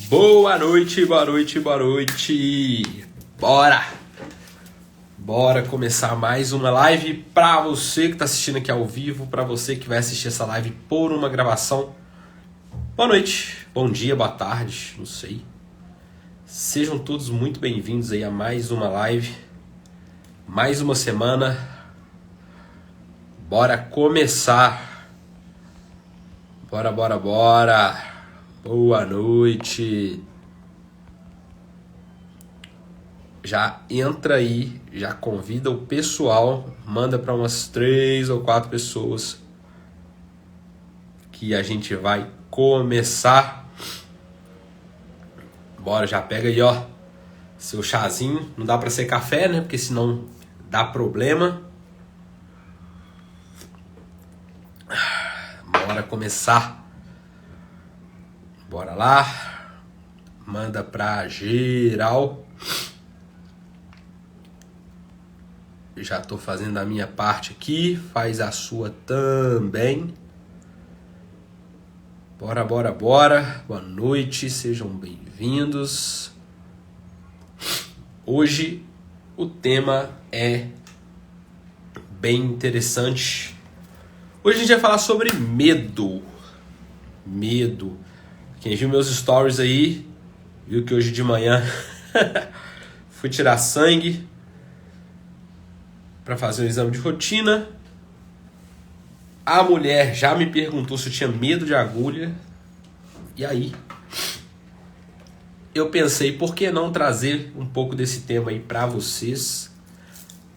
Boa noite, boa noite, boa noite. Bora começar mais uma live para você que está assistindo aqui ao vivo, para você que vai assistir essa live por uma gravação. Boa noite, bom dia, boa tarde, não sei. Sejam todos muito bem-vindos aí a mais uma live, mais uma semana. Bora começar. Bora. Boa noite. Já entra aí, já convida o pessoal, manda para umas 3 ou 4 pessoas que a gente vai começar. Bora, já pega aí, ó, seu chazinho. Não dá para ser café, né? Porque senão dá problema. Bora começar. Bora lá. Manda pra geral. Já tô fazendo a minha parte aqui. Faz a sua também. Bora. Boa noite, sejam bem-vindos. Hoje o tema é bem interessante. Hoje a gente vai falar sobre medo. Quem viu meus stories aí, viu que hoje de manhã fui tirar sangue para fazer um exame de rotina. A mulher já me perguntou se eu tinha medo de agulha. E aí, eu pensei, por que não trazer um pouco desse tema aí para vocês?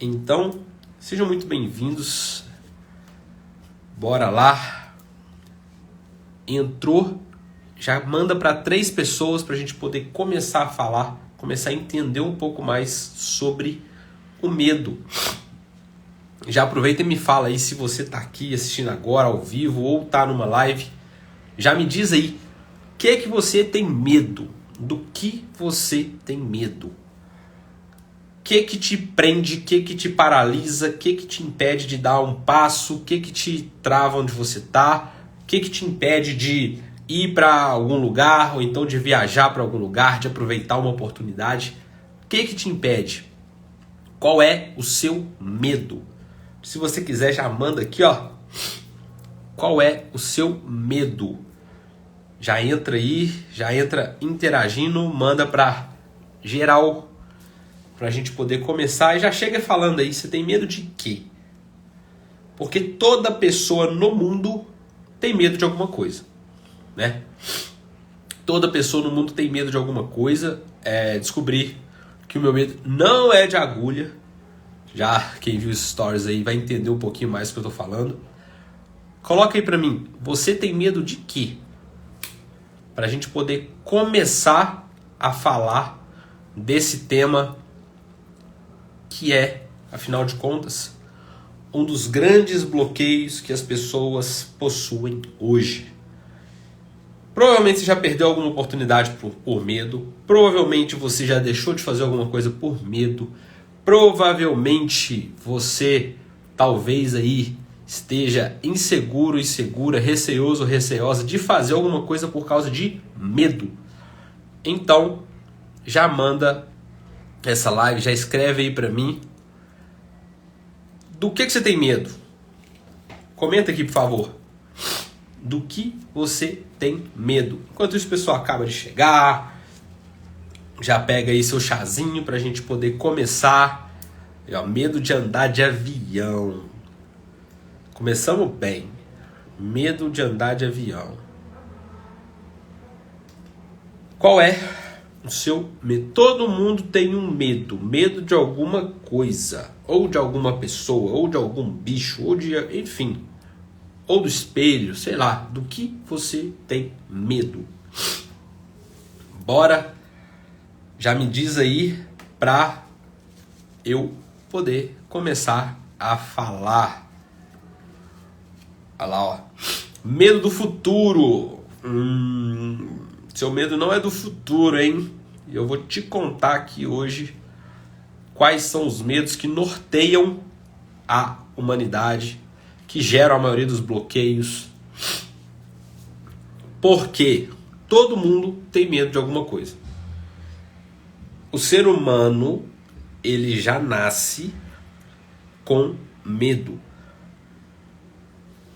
Então, sejam muito bem-vindos. Bora lá. Entrou, já manda para 3 pessoas para a gente poder começar a falar, começar a entender um pouco mais sobre o medo. Já aproveita e me fala aí se você tá aqui assistindo agora ao vivo ou tá numa live. Já me diz aí, o que é que você tem medo? Do que você tem medo? O que que te prende? O que que te paralisa? O que que te impede de dar um passo? O que que te trava onde você tá? O que que te impede de ir para algum lugar ou então de viajar para algum lugar, de aproveitar uma oportunidade? O que que te impede? Qual é o seu medo? Se você quiser, já manda aqui, ó. Qual é o seu medo? Já entra aí, já entra interagindo, manda para geral, para a gente poder começar. E já chega falando aí, você tem medo de quê? Porque toda pessoa no mundo tem medo de alguma coisa, né? Toda pessoa no mundo tem medo de alguma coisa. Descobri que o meu medo não é de agulha. Já quem viu os stories aí vai entender um pouquinho mais do que eu tô falando. Coloca aí pra mim, você tem medo de quê? Pra gente poder começar a falar desse tema que é, afinal de contas, um dos grandes bloqueios que as pessoas possuem hoje. Provavelmente você já perdeu alguma oportunidade por medo. Provavelmente você já deixou de fazer alguma coisa por medo. Provavelmente você talvez aí esteja inseguro, insegura, receoso, receosa de fazer alguma coisa por causa de medo. Então, já manda essa live, já escreve aí pra mim. Do que você tem medo? Comenta aqui, por favor. Do que você tem medo? Enquanto isso, o pessoal acaba de chegar. Já pega aí seu chazinho pra gente poder começar. E, ó, medo de andar de avião. Começamos bem. Medo de andar de avião. Qual é o seu medo? Todo mundo tem um medo. Medo de alguma coisa. Ou de alguma pessoa. Ou de algum bicho. Ou de... enfim. Ou do espelho. Sei lá. Do que você tem medo? Bora. Já me diz aí pra eu poder começar a falar. Olha lá, ó. Medo do futuro. Seu medo não é do futuro, hein? Eu vou te contar aqui hoje quais são os medos que norteiam a humanidade, que geram a maioria dos bloqueios. Por quê? Todo mundo tem medo de alguma coisa. O ser humano, ele já nasce com medo.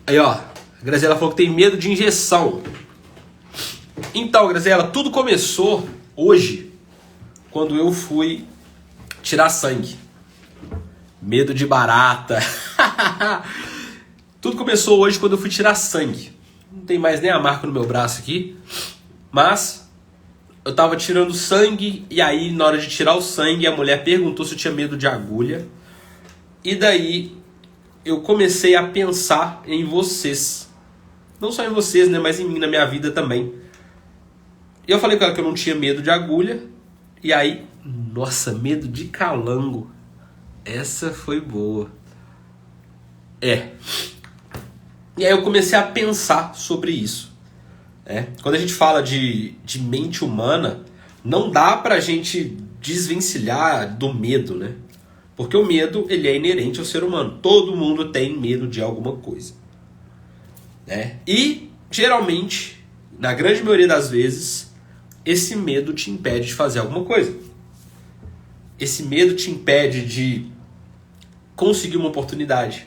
Aí, ó, a Graziela falou que tem medo de injeção. Então, Graziela, tudo começou hoje, quando eu fui tirar sangue. Medo de barata. Tudo começou hoje quando eu fui tirar sangue. Não tem mais nem a marca no meu braço aqui. Mas eu tava tirando sangue. E aí na hora de tirar o sangue, a mulher perguntou se eu tinha medo de agulha. E daí eu comecei a pensar em vocês. Não só em vocês, né, mas em mim, na minha vida também. E eu falei com ela que eu não tinha medo de agulha. E aí, nossa, medo de calango. Essa foi boa. E aí eu comecei a pensar sobre isso. Quando a gente fala de mente humana, não dá pra gente desvencilhar do medo, né? Porque o medo, ele é inerente ao ser humano. Todo mundo tem medo de alguma coisa. E, geralmente, na grande maioria das vezes, esse medo te impede de fazer alguma coisa. Esse medo te impede de conseguir uma oportunidade.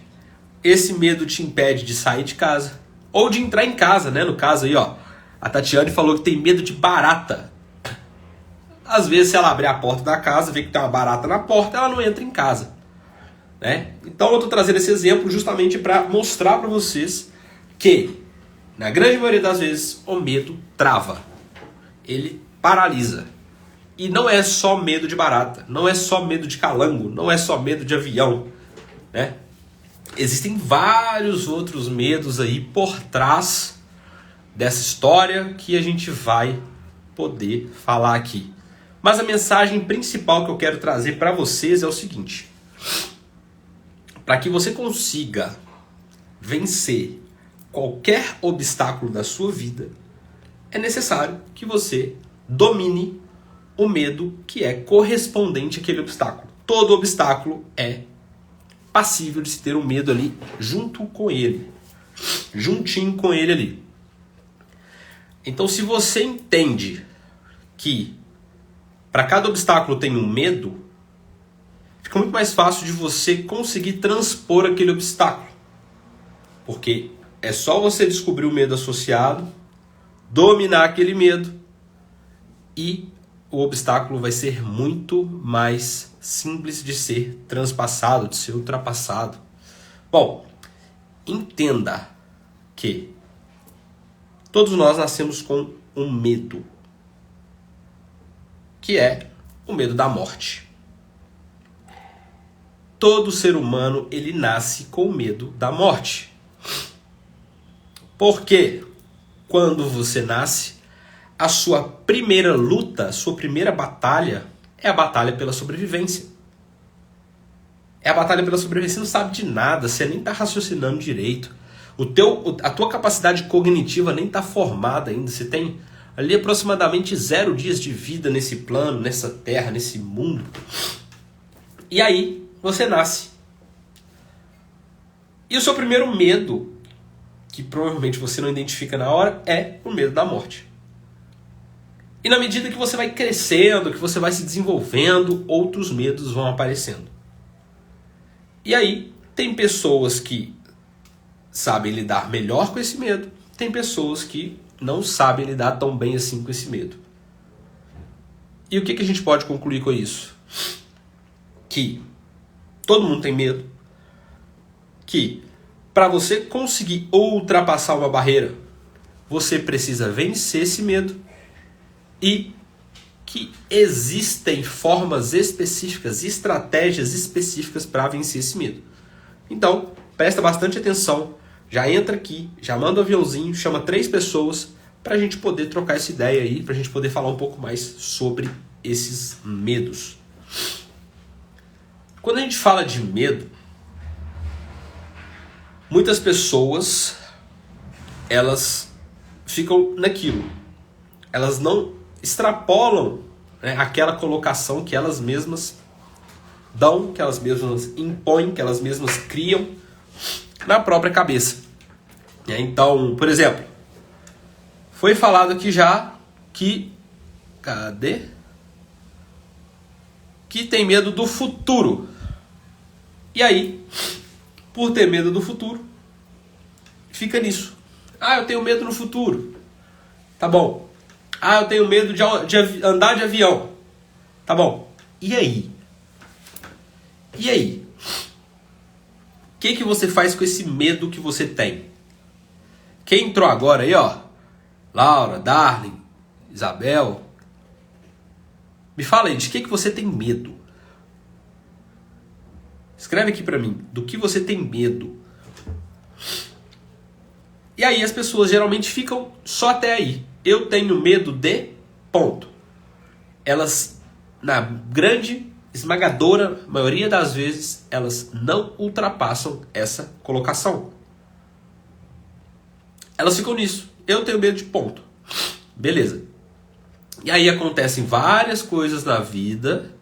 Esse medo te impede de sair de casa. Ou de entrar em casa, né? No caso aí, ó. A Tatiane falou que tem medo de barata. Às vezes, se ela abrir a porta da casa, vê que tem uma barata na porta, ela não entra em casa. Então, eu tô trazendo esse exemplo justamente para mostrar para vocês que, na grande maioria das vezes, o medo trava. Ele paralisa. E não é só medo de barata. Não é só medo de calango. Não é só medo de avião. Existem vários outros medos aí por trás dessa história que a gente vai poder falar aqui. Mas a mensagem principal que eu quero trazer para vocês é o seguinte: para que você consiga vencer qualquer obstáculo da sua vida, é necessário que você domine o medo que é correspondente àquele obstáculo. Todo obstáculo é passível de se ter um medo ali junto com ele. Juntinho com ele ali. Então, se você entende que para cada obstáculo tem um medo, fica muito mais fácil de você conseguir transpor aquele obstáculo. Porque é só você descobrir o medo associado, dominar aquele medo e o obstáculo vai ser muito mais simples de ser transpassado, de ser ultrapassado. Bom, entenda que todos nós nascemos com um medo, que é o medo da morte. Todo ser humano, ele nasce com medo da morte. Porque quando você nasce, a sua primeira luta, a sua primeira batalha é a batalha pela sobrevivência. É a batalha pela sobrevivência. Você não sabe de nada, você nem está raciocinando direito. A tua capacidade cognitiva nem está formada ainda. Você tem ali aproximadamente 0 dias de vida nesse plano, nessa terra, nesse mundo. E aí você nasce. E o seu primeiro medo, que provavelmente você não identifica na hora, é o medo da morte. E na medida que você vai crescendo, que você vai se desenvolvendo, outros medos vão aparecendo. E aí, tem pessoas que sabem lidar melhor com esse medo, tem pessoas que não sabem lidar tão bem assim com esse medo. E o que a gente pode concluir com isso? Que todo mundo tem medo, que para você conseguir ultrapassar uma barreira, você precisa vencer esse medo, e que existem formas específicas, estratégias específicas para vencer esse medo. Então, presta bastante atenção, já entra aqui, já manda um aviãozinho, chama 3 pessoas para a gente poder trocar essa ideia aí, para a gente poder falar um pouco mais sobre esses medos. Quando a gente fala de medo, muitas pessoas, elas ficam naquilo. Elas não extrapolam, né, aquela colocação que elas mesmas dão, que elas mesmas impõem, que elas mesmas criam na própria cabeça. Então, por exemplo, foi falado aqui já que... Cadê? Que tem medo do futuro. E aí, por ter medo do futuro, fica nisso. Ah, eu tenho medo no futuro. Tá bom. Ah, eu tenho medo de andar de avião. Tá bom. E aí? E aí? O que você faz com esse medo que você tem? Quem entrou agora aí, ó? Laura, Darling, Isabel. Me fala aí, de que você tem medo? Escreve aqui pra mim, do que você tem medo? E aí as pessoas geralmente ficam só até aí. Eu tenho medo de... ponto. Elas, na grande, esmagadora maioria das vezes, elas não ultrapassam essa colocação. Elas ficam nisso. Eu tenho medo de ponto. Beleza. E aí acontecem várias coisas na vida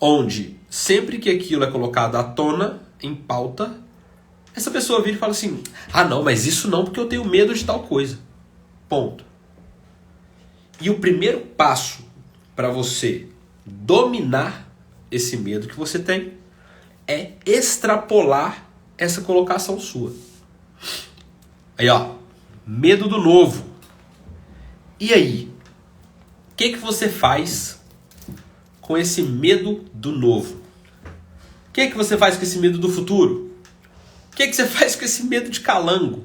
onde sempre que aquilo é colocado à tona, em pauta, essa pessoa vira e fala assim: ah não, mas isso não, porque eu tenho medo de tal coisa. Ponto. E o primeiro passo para você dominar esse medo que você tem é extrapolar essa colocação sua. Aí ó, medo do novo. E aí? O que você faz com esse medo do novo? O que você faz com esse medo do futuro? O que você faz com esse medo de calango?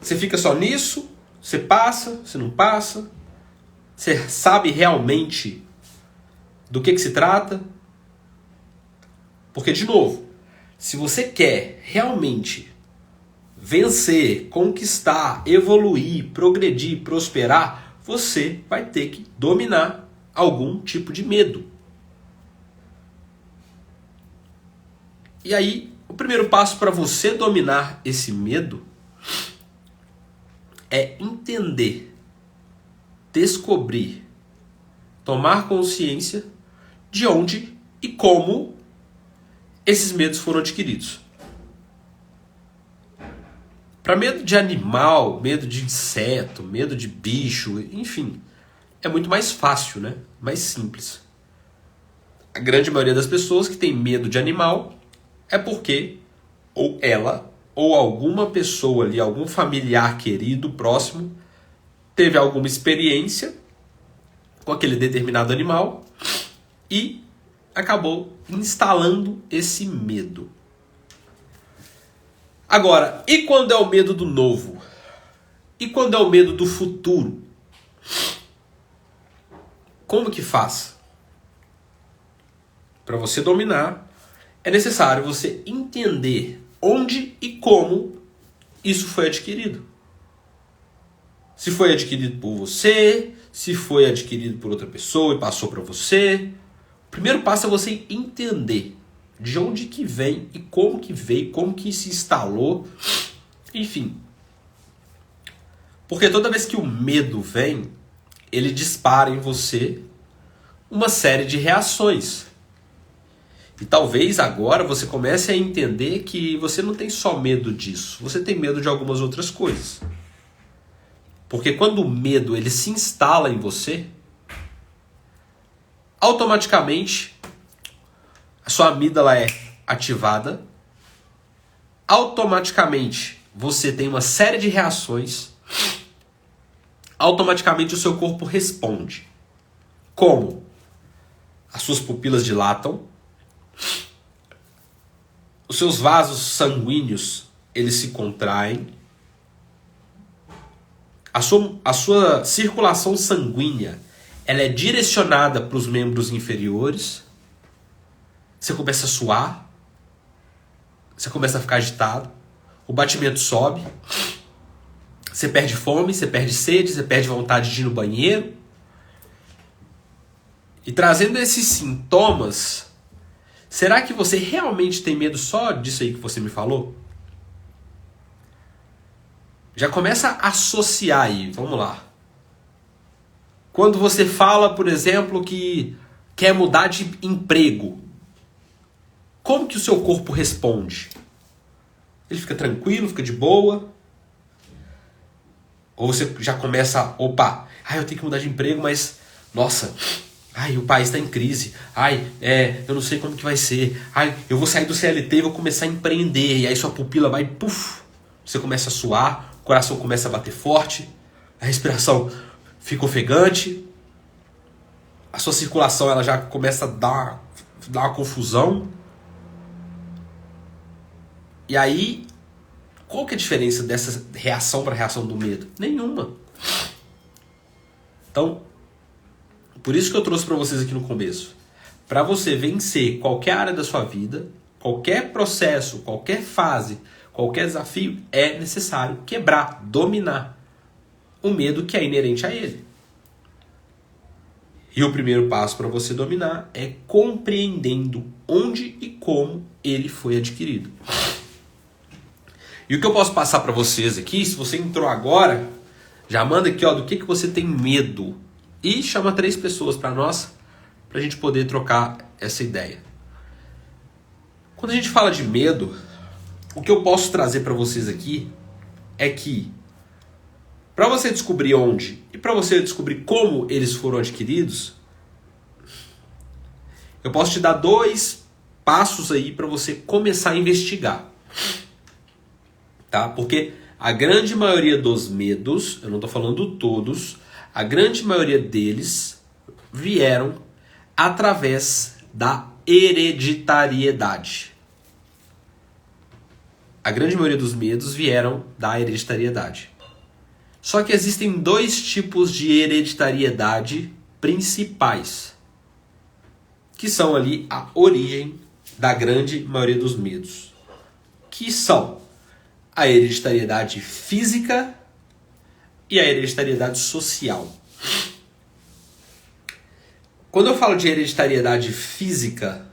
Você fica só nisso? Você passa? Você não passa? Você sabe realmente do que se trata? Porque, de novo, se você quer realmente vencer, conquistar, evoluir, progredir, prosperar, você vai ter que dominar algum tipo de medo. E aí, o primeiro passo para você dominar esse medo é entender, descobrir, tomar consciência de onde e como esses medos foram adquiridos. Para medo de animal, medo de inseto, medo de bicho, enfim, é muito mais fácil, né? Mais simples. A grande maioria das pessoas que tem medo de animal é porque ou ela ou alguma pessoa ali, algum familiar querido, próximo, teve alguma experiência com aquele determinado animal e acabou instalando esse medo. Agora, e quando é o medo do novo? E quando é o medo do futuro? Como que faz? Para você dominar, é necessário você entender onde e como isso foi adquirido. Se foi adquirido por você, se foi adquirido por outra pessoa e passou para você. O primeiro passo é você entender de onde que vem e como que veio, como que se instalou, enfim. Porque toda vez que o medo vem, ele dispara em você uma série de reações. E talvez agora você comece a entender que você não tem só medo disso, você tem medo de algumas outras coisas. Porque quando o medo ele se instala em você, automaticamente a sua amígdala é ativada, automaticamente você tem uma série de reações, automaticamente o seu corpo responde. Como? As suas pupilas dilatam, os seus vasos sanguíneos eles se contraem, a sua circulação sanguínea ela é direcionada para os membros inferiores. Você começa a suar, você começa a ficar agitado, o batimento sobe, você perde fome, você perde sede, você perde vontade de ir no banheiro. E trazendo esses sintomas, será que você realmente tem medo só disso aí que você me falou? Já começa a associar aí, vamos lá. Quando você fala, por exemplo, que quer mudar de emprego, como que o seu corpo responde? Ele fica tranquilo, fica de boa? Ou você já começa, opa, eu tenho que mudar de emprego, mas, nossa, o país está em crise. Eu não sei como que vai ser. Eu vou sair do CLT e vou começar a empreender. E aí sua pupila vai, puf, você começa a suar, o coração começa a bater forte, a respiração fica ofegante, a sua circulação ela já começa a dar uma confusão. E aí, qual que é a diferença dessa reação para a reação do medo? Nenhuma. Então, por isso que eu trouxe para vocês aqui no começo. Para você vencer qualquer área da sua vida, qualquer processo, qualquer fase, qualquer desafio, é necessário quebrar, dominar o medo que é inerente a ele. E o primeiro passo para você dominar é compreendendo onde e como ele foi adquirido. E o que eu posso passar para vocês aqui, se você entrou agora, já manda aqui do que você tem medo. E chama 3 pessoas para nós, para a gente poder trocar essa ideia. Quando a gente fala de medo, o que eu posso trazer para vocês aqui é que para você descobrir onde e para você descobrir como eles foram adquiridos, eu posso te dar 2 passos aí para você começar a investigar. Tá? Porque a grande maioria dos medos, eu não estou falando todos, a grande maioria deles vieram através da hereditariedade. A grande maioria dos medos vieram da hereditariedade. Só que existem 2 tipos de hereditariedade principais, que são ali a origem da grande maioria dos medos, que são a hereditariedade física e a hereditariedade social. Quando eu falo de hereditariedade física,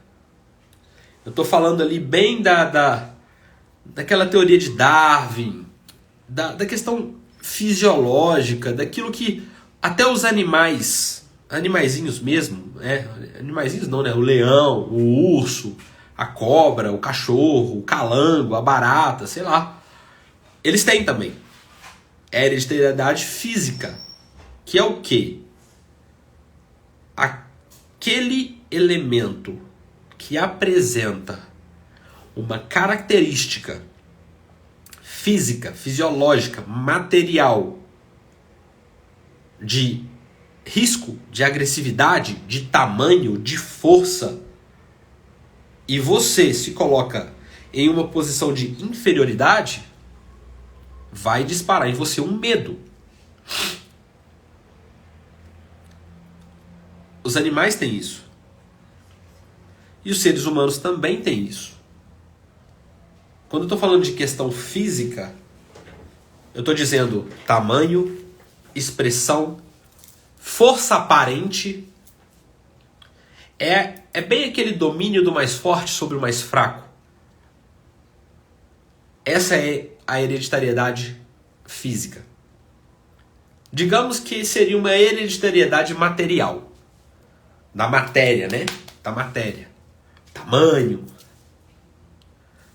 eu estou falando ali bem daquela teoria de Darwin, da questão fisiológica, daquilo que até os animaizinhos mesmo, animaizinhos não, né? O leão, o urso, a cobra, o cachorro, o calango, a barata, sei lá. Eles têm também hereditariedade física, que é o quê? Aquele elemento que apresenta uma característica física, fisiológica, material, de risco, de agressividade, de tamanho, de força, e você se coloca em uma posição de inferioridade, vai disparar em você um medo. Os animais têm isso. E os seres humanos também têm isso. Quando eu estou falando de questão física, eu estou dizendo tamanho, expressão, força aparente. É bem aquele domínio do mais forte sobre o mais fraco. Essa é a hereditariedade física. Digamos que seria uma hereditariedade material. Da matéria, né? Da matéria. Tamanho,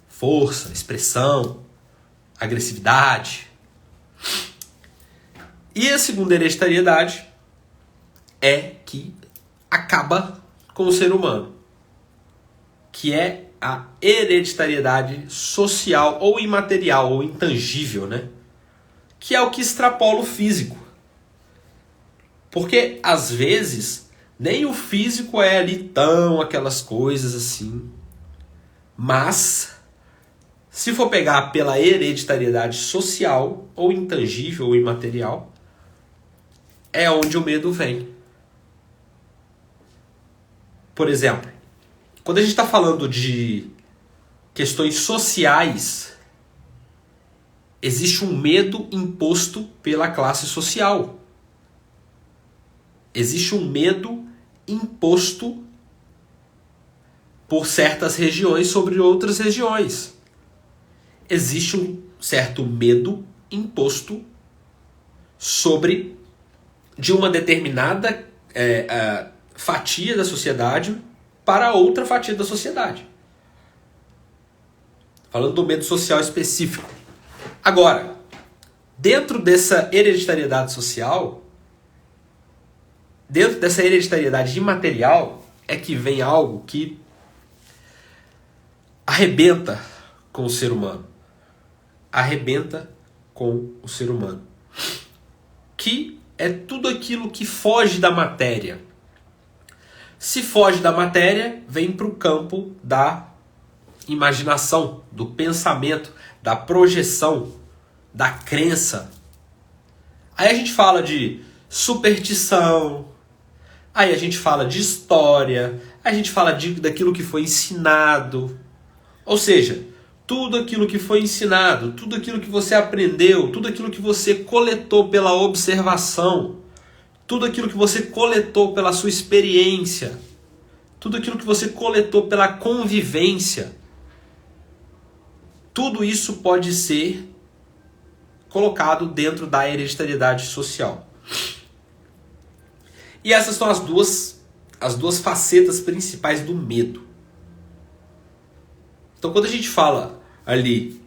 força, expressão, agressividade. E a segunda hereditariedade é que acaba com o ser humano, que é a hereditariedade social ou imaterial ou intangível, né? Que é o que extrapola o físico. Porque às vezes nem o físico é ali tão aquelas coisas assim. Mas se for pegar pela hereditariedade social ou intangível ou imaterial, é onde o medo vem. Por exemplo, quando a gente está falando de questões sociais, existe um medo imposto pela classe social. Existe um medo imposto por certas regiões sobre outras regiões. Existe um certo medo imposto sobre de uma determinada fatia da sociedade para outra fatia da sociedade. Falando do medo social específico. Agora, dentro dessa hereditariedade social, dentro dessa hereditariedade imaterial, é que vem algo que arrebenta com o ser humano. Arrebenta com o ser humano. Que é tudo aquilo que foge da matéria. Se foge da matéria, vem para o campo da imaginação, do pensamento, da projeção, da crença. Aí a gente fala de superstição, aí a gente fala de história, a gente fala daquilo que foi ensinado. Ou seja, tudo aquilo que foi ensinado, tudo aquilo que você aprendeu, tudo aquilo que você coletou pela observação, tudo aquilo que você coletou pela sua experiência, tudo aquilo que você coletou pela convivência, tudo isso pode ser colocado dentro da hereditariedade social. E essas são as duas facetas principais do medo. Então quando a gente fala ali,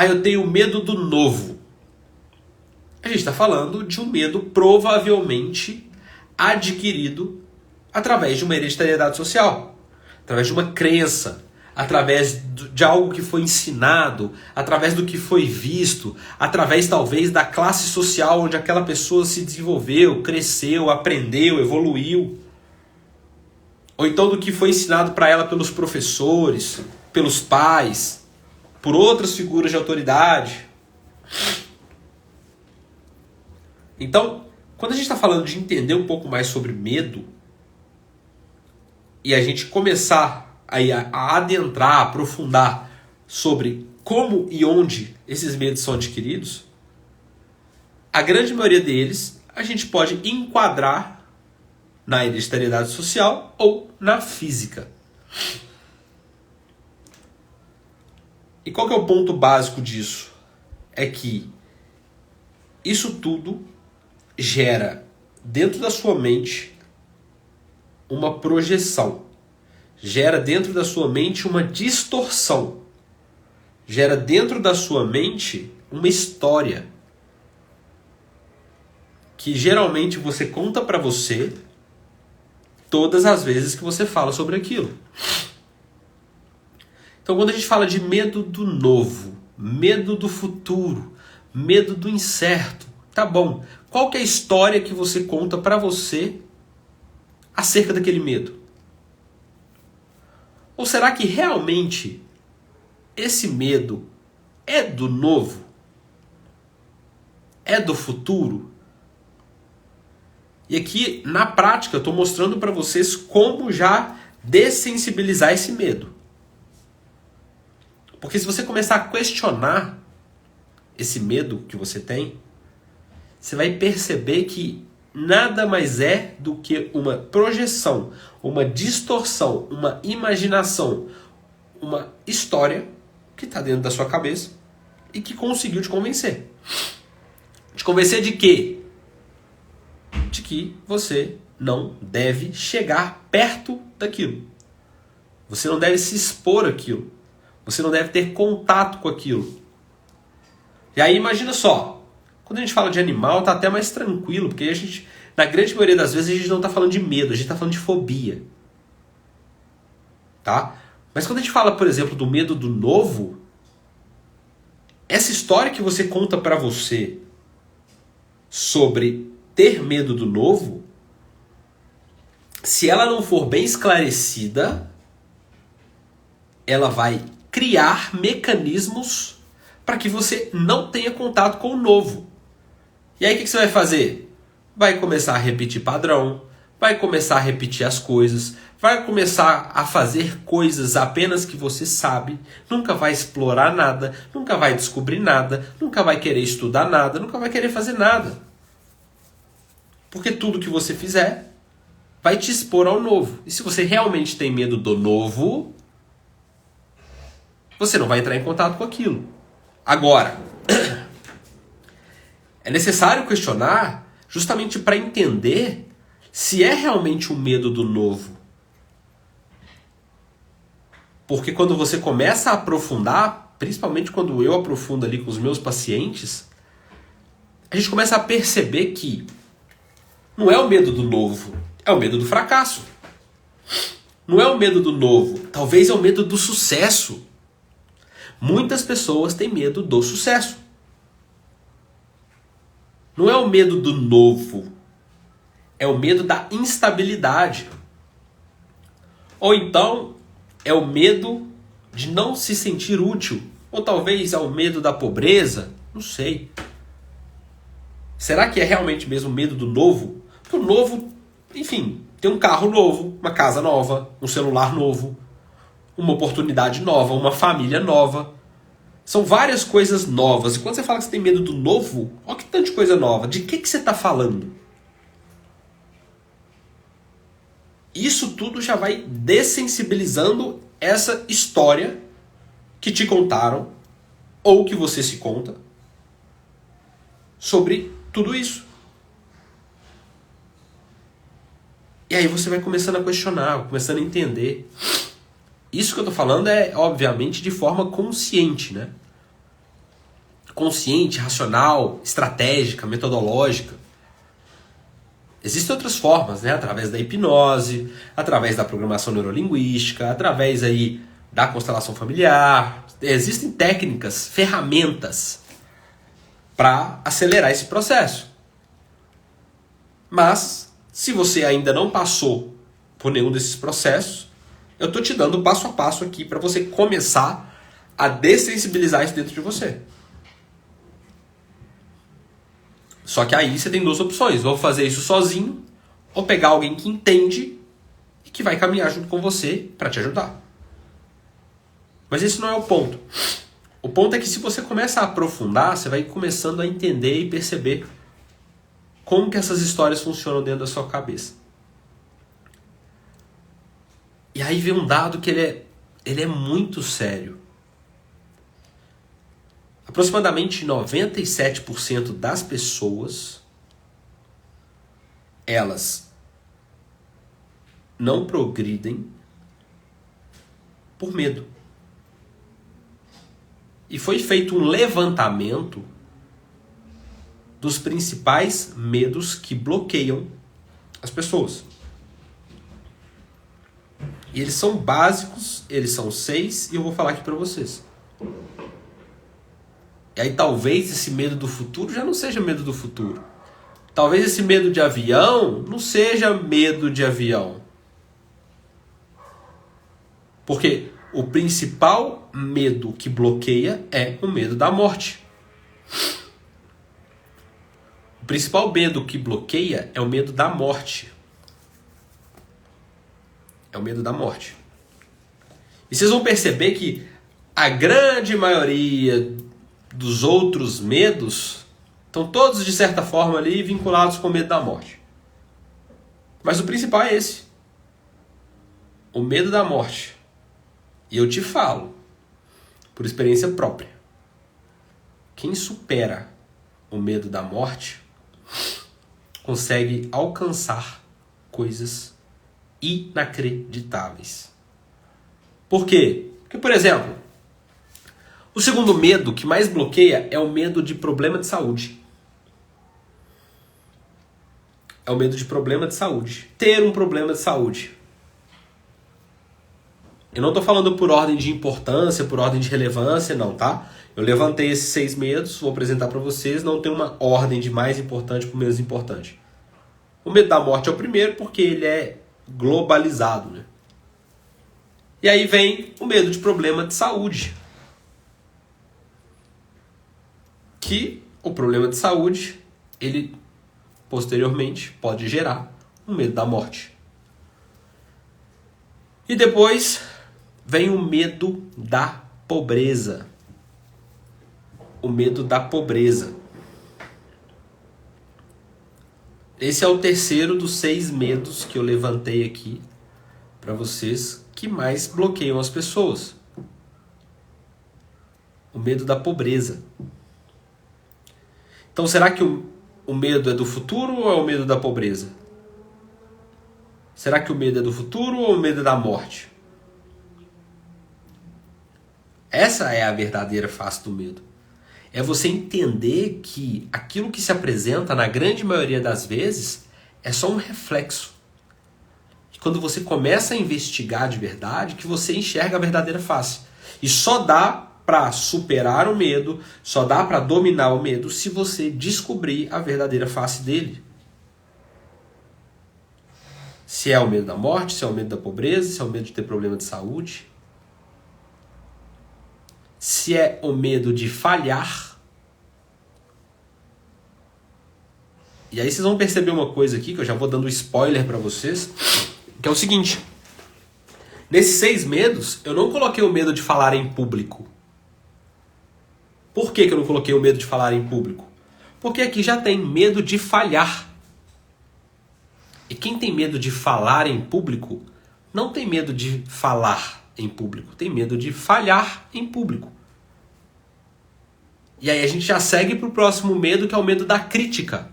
eu tenho medo do novo, a gente está falando de um medo provavelmente adquirido através de uma hereditariedade social, através de uma crença, através de algo que foi ensinado, através do que foi visto, através talvez da classe social onde aquela pessoa se desenvolveu, cresceu, aprendeu, evoluiu. Ou então do que foi ensinado para ela pelos professores, pelos pais, por outras figuras de autoridade. Então, quando a gente está falando de entender um pouco mais sobre medo, e a gente começar a adentrar, a aprofundar sobre como e onde esses medos são adquiridos, a grande maioria deles a gente pode enquadrar na hereditariedade social ou na física. E qual que é o ponto básico disso? É que isso tudo gera dentro da sua mente uma projeção. Gera dentro da sua mente uma distorção. Gera dentro da sua mente uma história que geralmente você conta para você todas as vezes que você fala sobre aquilo. Então quando a gente fala de medo do novo, medo do futuro, medo do incerto, tá bom. Qual que é a história que você conta para você acerca daquele medo? Ou será que realmente esse medo é do novo? É do futuro? E aqui, na prática, eu estou mostrando para vocês como já dessensibilizar esse medo. Porque se você começar a questionar esse medo que você tem, você vai perceber que nada mais é do que uma projeção, uma distorção, uma imaginação, uma história que está dentro da sua cabeça e que conseguiu te convencer. Te convencer de quê? De que você não deve chegar perto daquilo. Você não deve se expor àquilo. Você não deve ter contato com aquilo. E aí imagina só, quando a gente fala de animal, tá até mais tranquilo, porque a gente, na grande maioria das vezes, a gente não tá falando de medo, a gente tá falando de fobia. Tá? Mas quando a gente fala, por exemplo, do medo do novo, essa história que você conta pra você sobre ter medo do novo, se ela não for bem esclarecida, ela vai criar mecanismos para que você não tenha contato com o novo. E aí o que você vai fazer? Vai começar a repetir padrão, vai começar a repetir as coisas, vai começar a fazer coisas apenas que você sabe, nunca vai explorar nada, nunca vai descobrir nada, nunca vai querer estudar nada, nunca vai querer fazer nada. Porque tudo que você fizer vai te expor ao novo. E se você realmente tem medo do novo, você não vai entrar em contato com aquilo. Agora, é necessário questionar justamente para entender se é realmente um medo do novo. Porque quando você começa a aprofundar, principalmente quando eu aprofundo ali com os meus pacientes, a gente começa a perceber que não é o medo do novo, é o medo do fracasso. Não é o medo do novo, talvez é o medo do sucesso. Muitas pessoas têm medo do sucesso. Não é o medo do novo, é o medo da instabilidade. Ou então é o medo de não se sentir útil. Ou talvez é o medo da pobreza, não sei. Será que é realmente mesmo medo do novo? Porque o novo, enfim, tem um carro novo, uma casa nova, um celular novo, uma oportunidade nova, uma família nova. São várias coisas novas. E quando você fala que você tem medo do novo, olha que tanto de coisa nova. De que você está falando? Isso tudo já vai dessensibilizando essa história que te contaram ou que você se conta sobre tudo isso. E aí você vai começando a questionar, começando a entender. Isso que eu estou falando é, obviamente, de forma consciente, né? Consciente, racional, estratégica, metodológica. Existem outras formas, né? Através da hipnose, através da programação neurolinguística, através aí da constelação familiar. Existem técnicas, ferramentas para acelerar esse processo. Mas, se você ainda não passou por nenhum desses processos, eu estou te dando passo a passo aqui para você começar a dessensibilizar isso dentro de você. Só que aí você tem duas opções. Vou fazer isso sozinho ou pegar alguém que entende e que vai caminhar junto com você para te ajudar. Mas esse não é o ponto. O ponto é que se você começa a aprofundar, você vai começando a entender e perceber como que essas histórias funcionam dentro da sua cabeça. E aí vem um dado que ele é muito sério. Aproximadamente 97% das pessoas, elas não progridem por medo. E foi feito um levantamento dos principais medos que bloqueiam as pessoas. E eles são básicos, eles são 6 e eu vou falar aqui para vocês. E aí talvez esse medo do futuro já não seja medo do futuro. Talvez esse medo de avião não seja medo de avião. Porque o principal medo que bloqueia é o medo da morte. O principal medo que bloqueia é o medo da morte. É o medo da morte. E vocês vão perceber que a grande maioria dos outros medos estão todos, de certa forma, ali vinculados com o medo da morte. Mas o principal é esse. O medo da morte. E eu te falo, por experiência própria, quem supera o medo da morte consegue alcançar coisas inacreditáveis. Por quê? Porque, por exemplo, o segundo medo que mais bloqueia é o medo de problema de saúde. É o medo de problema de saúde. Ter um problema de saúde. Eu não estou falando por ordem de importância, por ordem de relevância, não, tá? Eu levantei esses 6 medos, vou apresentar para vocês, não tem uma ordem de mais importante para o menos importante. O medo da morte é o primeiro porque ele é globalizado, né? E aí vem o medo de problema de saúde. Que o problema de saúde, ele posteriormente pode gerar um medo da morte. E depois vem o medo da pobreza. O medo da pobreza. Esse é o terceiro dos 6 medos que eu levantei aqui para vocês que mais bloqueiam as pessoas. O medo da pobreza. Então, será que o medo é do futuro ou é o medo da pobreza? Será que o medo é do futuro ou o medo é da morte? Essa é a verdadeira face do medo. É você entender que aquilo que se apresenta, na grande maioria das vezes, é só um reflexo. E quando você começa a investigar de verdade, que você enxerga a verdadeira face. E só dá para superar o medo, só dá para dominar o medo se você descobrir a verdadeira face dele. Se é o medo da morte, se é o medo da pobreza, se é o medo de ter problema de saúde. Se é o medo de falhar. E aí vocês vão perceber uma coisa aqui, que eu já vou dando spoiler para vocês, que é o seguinte. Nesses 6 medos, eu não coloquei o medo de falar em público. Por que eu não coloquei o medo de falar em público? Porque aqui já tem medo de falhar. E quem tem medo de falar em público, não tem medo de falar em público, tem medo de falhar em público. E aí a gente já segue para o próximo medo, que é o medo da crítica.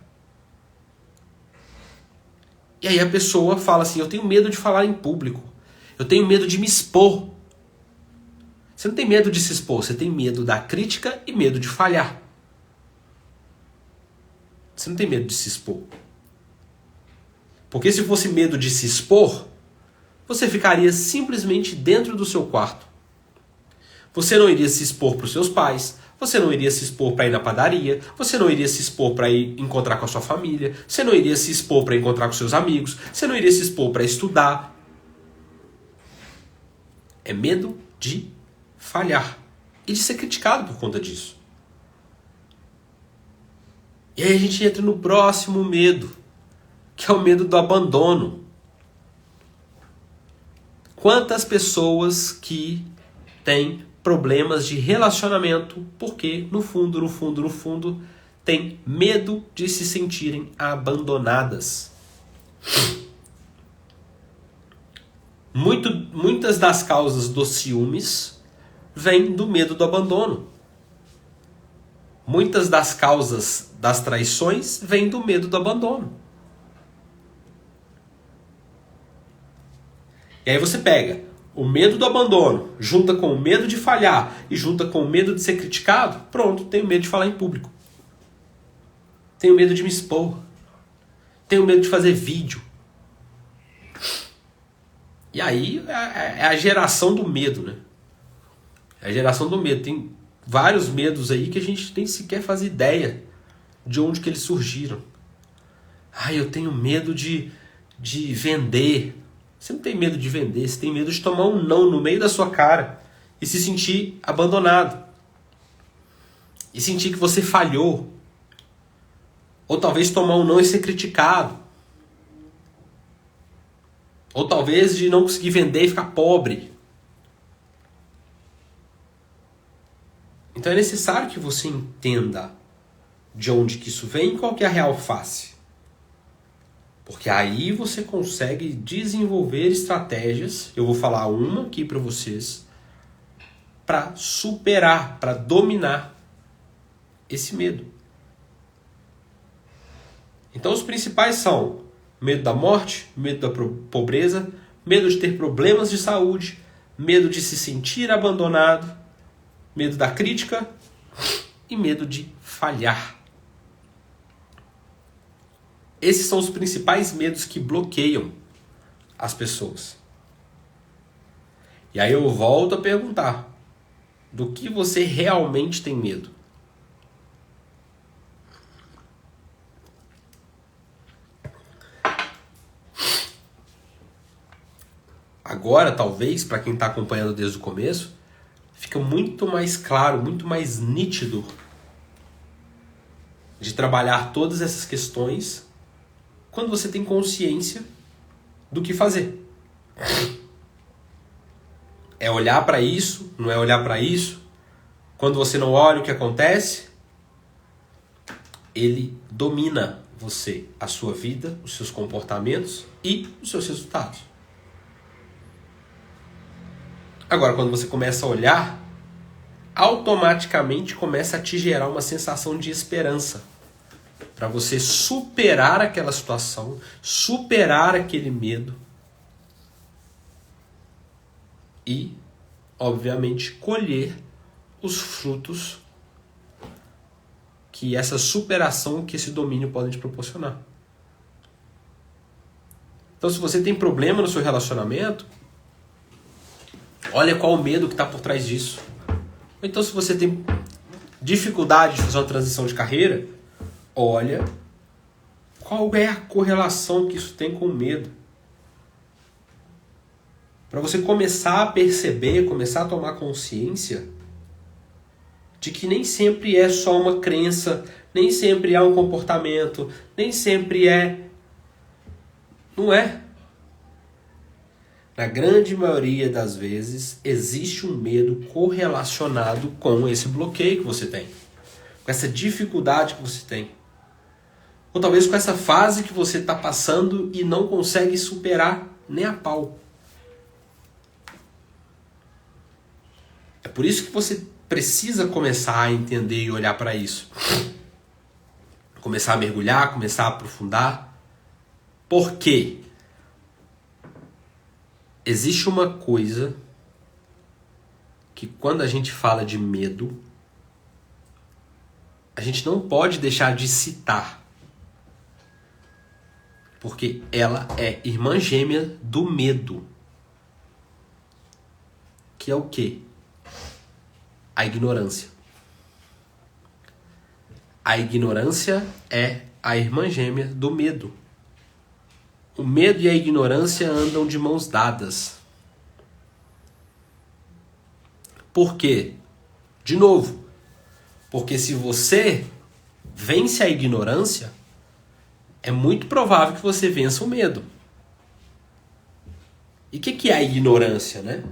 E aí a pessoa fala assim, eu tenho medo de falar em público, eu tenho medo de me expor. Você não tem medo de se expor, você tem medo da crítica e medo de falhar. Você não tem medo de se expor. Porque se fosse medo de se expor, você ficaria simplesmente dentro do seu quarto. Você não iria se expor para os seus pais, você não iria se expor para ir na padaria, você não iria se expor para ir encontrar com a sua família, você não iria se expor para encontrar com seus amigos, você não iria se expor para estudar. É medo de falhar e de ser criticado por conta disso. E aí a gente entra no próximo medo, que é o medo do abandono. Quantas pessoas que têm problemas de relacionamento porque, no fundo, têm medo de se sentirem abandonadas. Muitas das causas dos ciúmes vêm do medo do abandono. Muitas das causas das traições vêm do medo do abandono. E aí você pega o medo do abandono, junta com o medo de falhar e junta com o medo de ser criticado, pronto, tenho medo de falar em público. Tenho medo de me expor. Tenho medo de fazer vídeo. E aí é a geração do medo, né? É a geração do medo. Tem vários medos aí que a gente nem sequer faz ideia de onde que eles surgiram. Eu tenho medo de vender. Você não tem medo de vender, você tem medo de tomar um não no meio da sua cara e se sentir abandonado. E sentir que você falhou. Ou talvez tomar um não e ser criticado. Ou talvez de não conseguir vender e ficar pobre. Então é necessário que você entenda de onde que isso vem e qual que é a real face. Porque aí você consegue desenvolver estratégias, eu vou falar uma aqui para vocês, para superar, para dominar esse medo. Então os principais são medo da morte, medo da pobreza, medo de ter problemas de saúde, medo de se sentir abandonado, medo da crítica e medo de falhar. Esses são os principais medos que bloqueiam as pessoas. E aí eu volto a perguntar, do que você realmente tem medo? Agora, talvez, para quem está acompanhando desde o começo, fica muito mais claro, muito mais nítido de trabalhar todas essas questões quando você tem consciência do que fazer. É olhar para isso, não é olhar para isso. Quando você não olha, o que acontece? Ele domina você, a sua vida, os seus comportamentos e os seus resultados. Agora, quando você começa a olhar, automaticamente começa a te gerar uma sensação de esperança. Para você superar aquela situação, superar aquele medo e, obviamente, colher os frutos que essa superação que esse domínio pode te proporcionar. Então, se você tem problema no seu relacionamento, olha qual o medo que está por trás disso. Ou então, se você tem dificuldade de fazer uma transição de carreira, olha qual é a correlação que isso tem com o medo. Para você começar a perceber, começar a tomar consciência de que nem sempre é só uma crença, nem sempre é um comportamento, nem sempre é... Não é. Na grande maioria das vezes, existe um medo correlacionado com esse bloqueio que você tem, com essa dificuldade que você tem. Ou talvez com essa fase que você está passando e não consegue superar nem a pau. É por isso que você precisa começar a entender e olhar para isso. Começar a mergulhar, começar a aprofundar. Por quê? Existe uma coisa que quando a gente fala de medo, a gente não pode deixar de citar. Porque ela é irmã gêmea do medo. Que é o quê? A ignorância. A ignorância é a irmã gêmea do medo. O medo e a ignorância andam de mãos dadas. Por quê? De novo, porque se você vence a ignorância, é muito provável que você vença o medo. E o que é a ignorância, né?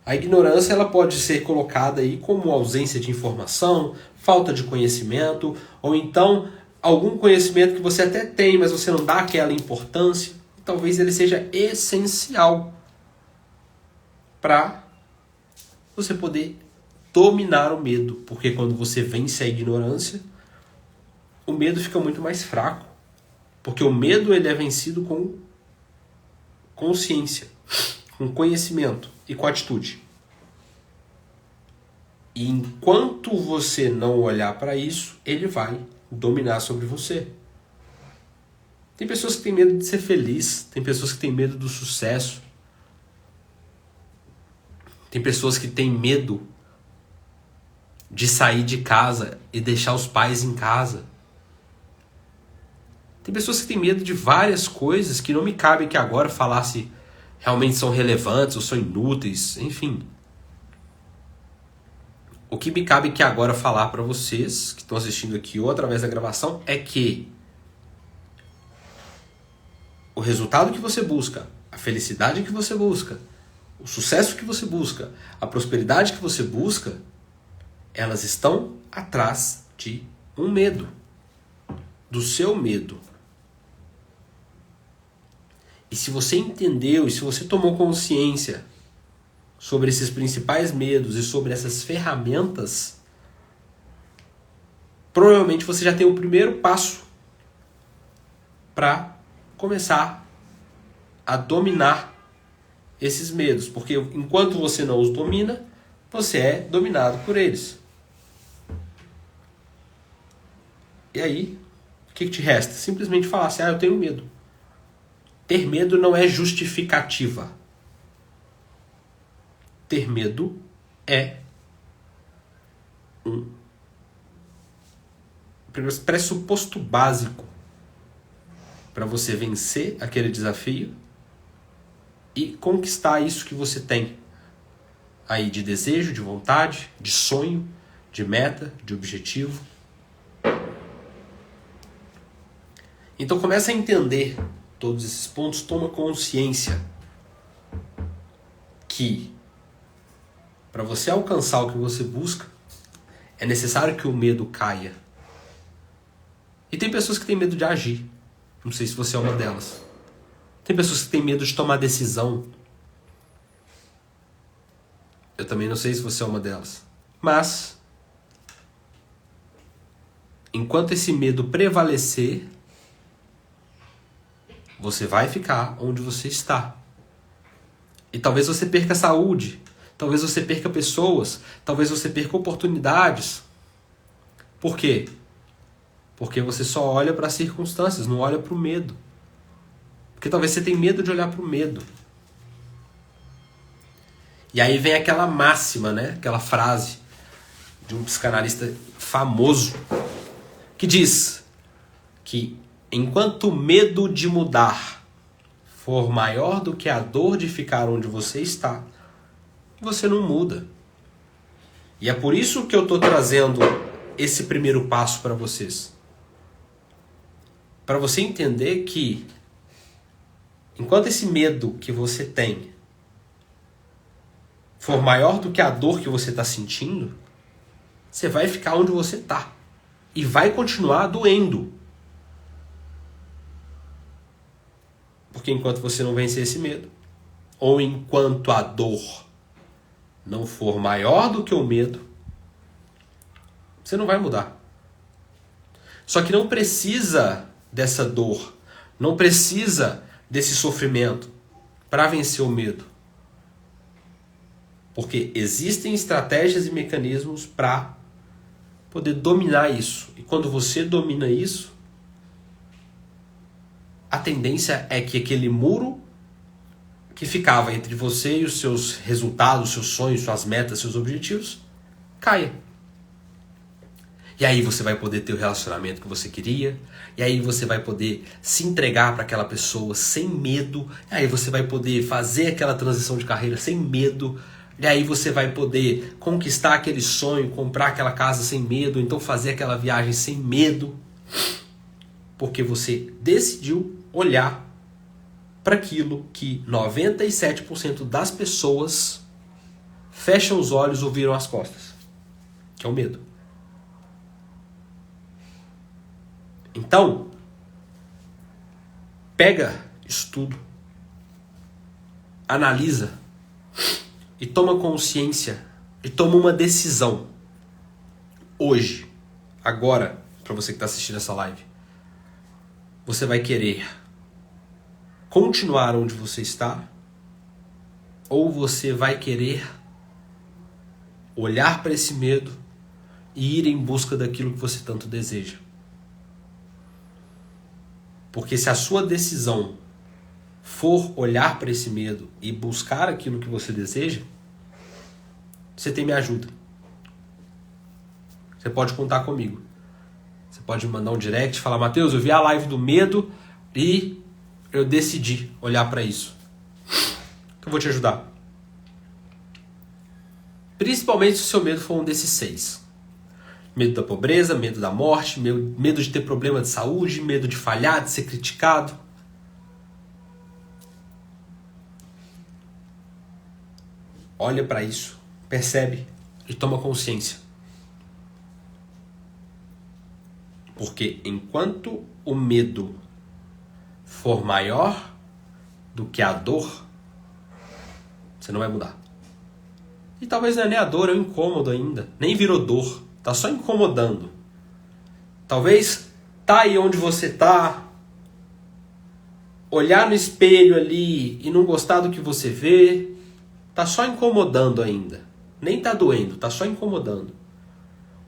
A ignorância ela pode ser colocada aí como ausência de informação, falta de conhecimento, ou então algum conhecimento que você até tem, mas você não dá aquela importância. Talvez ele seja essencial para você poder dominar o medo. Porque quando você vence a ignorância, o medo fica muito mais fraco. Porque o medo ele é vencido com consciência, com conhecimento e com atitude. E enquanto você não olhar para isso, ele vai dominar sobre você. Tem pessoas que têm medo de ser feliz, tem pessoas que têm medo do sucesso, tem pessoas que têm medo de sair de casa e deixar os pais em casa. Tem pessoas que têm medo de várias coisas que não me cabe que agora falar se realmente são relevantes ou são inúteis, enfim. O que me cabe que agora falar para vocês que estão assistindo aqui ou através da gravação é que o resultado que você busca, a felicidade que você busca, o sucesso que você busca, a prosperidade que você busca, elas estão atrás de um medo, do seu medo. E se você entendeu, e se você tomou consciência sobre esses principais medos e sobre essas ferramentas, provavelmente você já tem o primeiro passo para começar a dominar esses medos. Porque enquanto você não os domina, você é dominado por eles. E aí, o que te resta? Simplesmente falar assim, eu tenho medo. Ter medo não é justificativa. Ter medo é um pressuposto básico para você vencer aquele desafio e conquistar isso que você tem aí de desejo, de vontade, de sonho, de meta, de objetivo. Então começa a entender todos esses pontos, toma consciência que para você alcançar o que você busca, é necessário que o medo caia. E tem pessoas que têm medo de agir. Não sei se você é uma delas. Tem pessoas que têm medo de tomar decisão. Eu também não sei se você é uma delas. Mas, enquanto esse medo prevalecer, você vai ficar onde você está. E talvez você perca a saúde. Talvez você perca pessoas, talvez você perca oportunidades, Por quê? Porque você só olha para as circunstâncias, não olha para o medo. Porque talvez você tenha medo de olhar para o medo. E aí vem aquela máxima, né? Aquela frase de um psicanalista famoso que diz que enquanto o medo de mudar for maior do que a dor de ficar onde você está, você não muda. E é por isso que eu estou trazendo esse primeiro passo para vocês. Para você entender que enquanto esse medo que você tem for maior do que a dor que você está sentindo, você vai ficar onde você está. E vai continuar doendo. Porque enquanto você não vencer esse medo, ou enquanto a dor não for maior do que o medo, você não vai mudar. Só que não precisa dessa dor, não precisa desse sofrimento para vencer o medo. Porque existem estratégias e mecanismos para poder dominar isso. E quando você domina isso, a tendência é que aquele muro que ficava entre você e os seus resultados, seus sonhos, suas metas, seus objetivos, caia. E aí você vai poder ter o relacionamento que você queria, e aí você vai poder se entregar para aquela pessoa sem medo, e aí você vai poder fazer aquela transição de carreira sem medo, e aí você vai poder conquistar aquele sonho, comprar aquela casa sem medo, então fazer aquela viagem sem medo, porque você decidiu olhar para aquilo que 97% das pessoas fecham os olhos ou viram as costas, que é o medo. Então, pega isso tudo, analisa e toma consciência e toma uma decisão. Hoje, agora, para você que está assistindo essa live, você vai querer continuar onde você está ou você vai querer olhar para esse medo e ir em busca daquilo que você tanto deseja. Porque se a sua decisão for olhar para esse medo e buscar aquilo que você deseja, você tem minha ajuda. Você pode contar comigo. Você pode me mandar um direct e falar: Matheus, eu vi a live do medo e eu decidi olhar para isso. Eu vou te ajudar. Principalmente se o seu medo for um desses 6. Medo da pobreza, medo da morte, medo de ter problema de saúde, medo de falhar, de ser criticado. Olha para isso, percebe e toma consciência. Porque enquanto o medo for maior do que a dor, você não vai mudar. E talvez não é nem a dor, é o incômodo ainda. Nem virou dor. Tá só incomodando. Talvez tá aí onde você tá, olhar no espelho ali e não gostar do que você vê, tá só incomodando ainda. Nem tá doendo, tá só incomodando.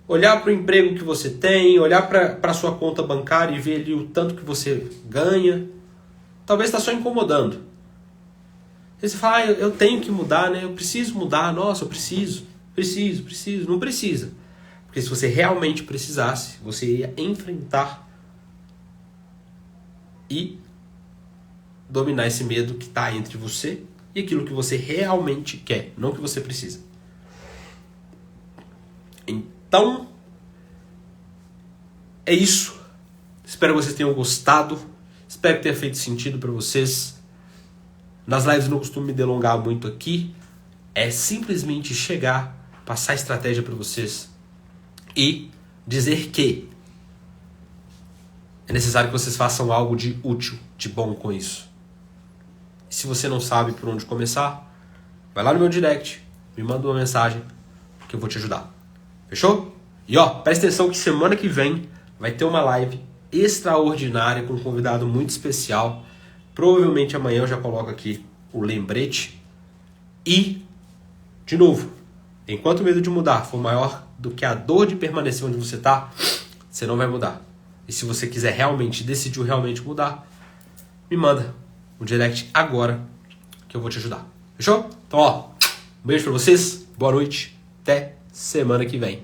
Olhar para o emprego que você tem, olhar para a sua conta bancária e ver ali o tanto que você ganha, talvez tá só incomodando. Aí você fala: eu tenho que mudar, né? Eu preciso mudar, nossa, eu preciso. Não precisa. Porque se você realmente precisasse, você ia enfrentar e dominar esse medo que está entre você e aquilo que você realmente quer, não que você precisa. Então, é isso. Espero que vocês tenham gostado. Espero que tenha feito sentido para vocês. Nas lives eu não costumo me delongar muito aqui. É simplesmente chegar, passar estratégia para vocês e dizer que é necessário que vocês façam algo de útil, de bom com isso. E se você não sabe por onde começar, vai lá no meu direct, me manda uma mensagem que eu vou te ajudar. Fechou? E presta atenção que semana que vem vai ter uma live extraordinária com um convidado muito especial. Provavelmente amanhã eu já coloco aqui o lembrete. E, de novo, enquanto o medo de mudar for maior do que a dor de permanecer onde você está, você não vai mudar. E se você quiser realmente, decidiu realmente mudar, me manda um direct agora que eu vou te ajudar. Fechou? Então, ó, um beijo pra vocês, boa noite, até semana que vem.